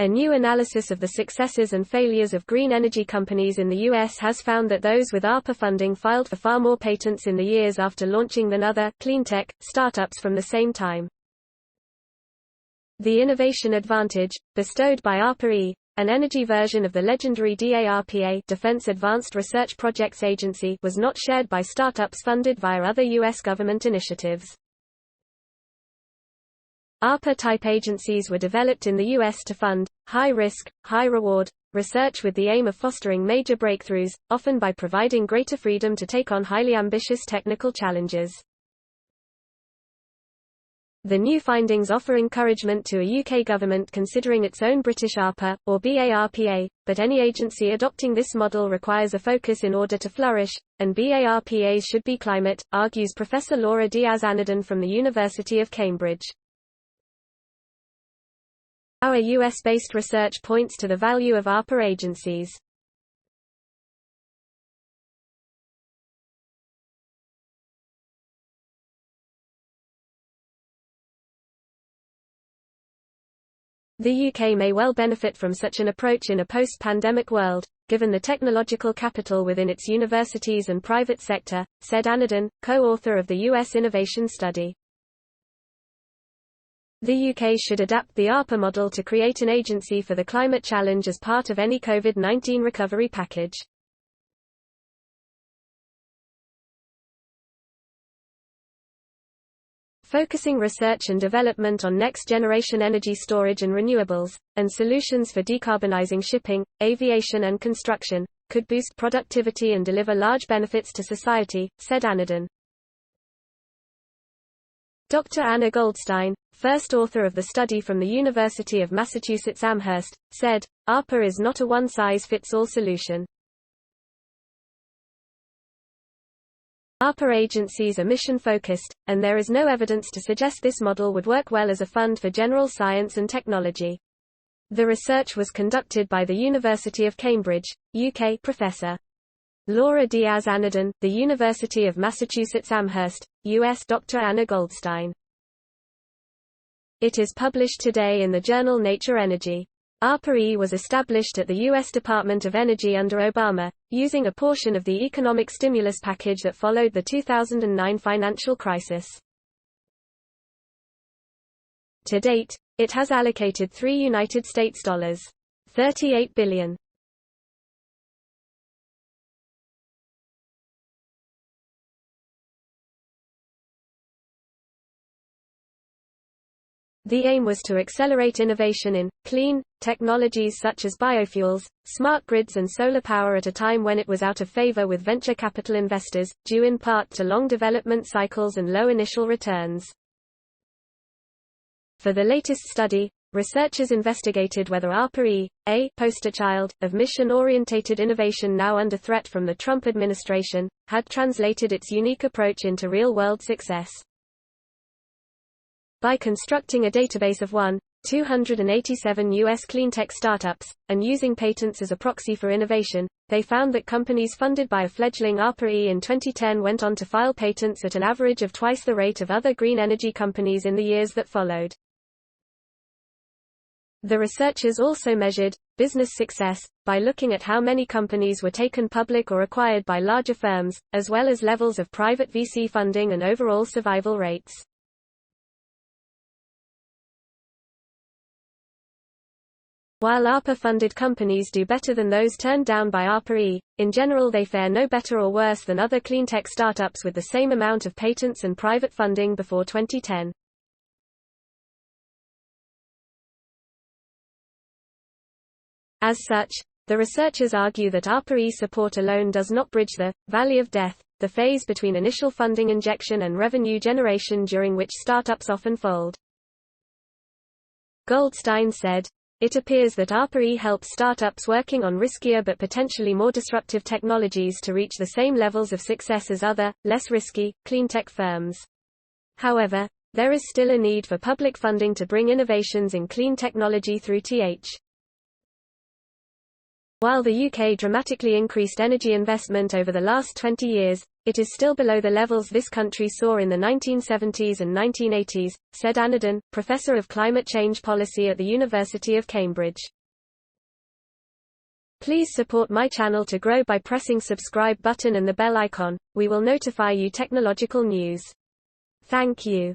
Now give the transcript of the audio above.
A new analysis of the successes and failures of green energy companies in the U.S. has found that those with ARPA funding filed for far more patents in the years after launching than other cleantech startups from the same time. The innovation advantage, bestowed by ARPA-E, an energy version of the legendary DARPA Defense Advanced Research Projects Agency, was not shared by startups funded via other U.S. government initiatives. ARPA-type agencies were developed in the U.S. to fund high-risk, high-reward research with the aim of fostering major breakthroughs, often by providing greater freedom to take on highly ambitious technical challenges. The new findings offer encouragement to a UK government considering its own British ARPA, or BARPA, but any agency adopting this model requires a focus in order to flourish, and BARPAs should be climate, argues Professor Laura Diaz Anadon from the University of Cambridge. Our US-based research points to the value of ARPA agencies. The UK may well benefit from such an approach in a post-pandemic world, given the technological capital within its universities and private sector, said Anadon, co-author of the US Innovation Study. The UK should adapt the ARPA model to create an agency for the climate challenge as part of any COVID-19 recovery package. Focusing research and development on next-generation energy storage and renewables, and solutions for decarbonizing shipping, aviation and construction, could boost productivity and deliver large benefits to society, said Anadon. Dr. Anna Goldstein, first author of the study from the University of Massachusetts Amherst, said, ARPA is not a one-size-fits-all solution. ARPA agencies are mission-focused, and there is no evidence to suggest this model would work well as a fund for general science and technology. The research was conducted by the University of Cambridge, UK. Professor Laura Diaz Anadon, the University of Massachusetts Amherst, US. Dr. Anna Goldstein. It is published today in the journal Nature Energy. ARPA-E was established at the U.S. Department of Energy under Obama, using a portion of the economic stimulus package that followed the 2009 financial crisis. To date, it has allocated $38 billion. The aim was to accelerate innovation in clean technologies such as biofuels, smart grids and solar power at a time when it was out of favor with venture capital investors, due in part to long development cycles and low initial returns. For the latest study, researchers investigated whether ARPA-E, a poster child of mission-oriented innovation now under threat from the Trump administration, had translated its unique approach into real-world success. By constructing a database of 287 U.S. cleantech startups, and using patents as a proxy for innovation, they found that companies funded by a fledgling ARPA-E in 2010 went on to file patents at an average of twice the rate of other green energy companies in the years that followed. The researchers also measured business success by looking at how many companies were taken public or acquired by larger firms, as well as levels of private VC funding and overall survival rates. While ARPA-funded companies do better than those turned down by ARPA-E, in general they fare no better or worse than other cleantech startups with the same amount of patents and private funding before 2010. As such, the researchers argue that ARPA-E support alone does not bridge the valley of death, the phase between initial funding injection and revenue generation during which startups often fold. Goldstein said, "It appears that ARPA-E helps startups working on riskier but potentially more disruptive technologies to reach the same levels of success as other, less risky, cleantech firms. However, there is still a need for public funding to bring innovations in clean technology through th. While the UK dramatically increased energy investment over the last 20 years, It is still below the levels this country saw in the 1970s and 1980s, said Anadon, Professor of Climate Change Policy at the University of Cambridge. Please support my channel to grow by pressing subscribe button and the bell icon. We will notify you technological news. Thank you.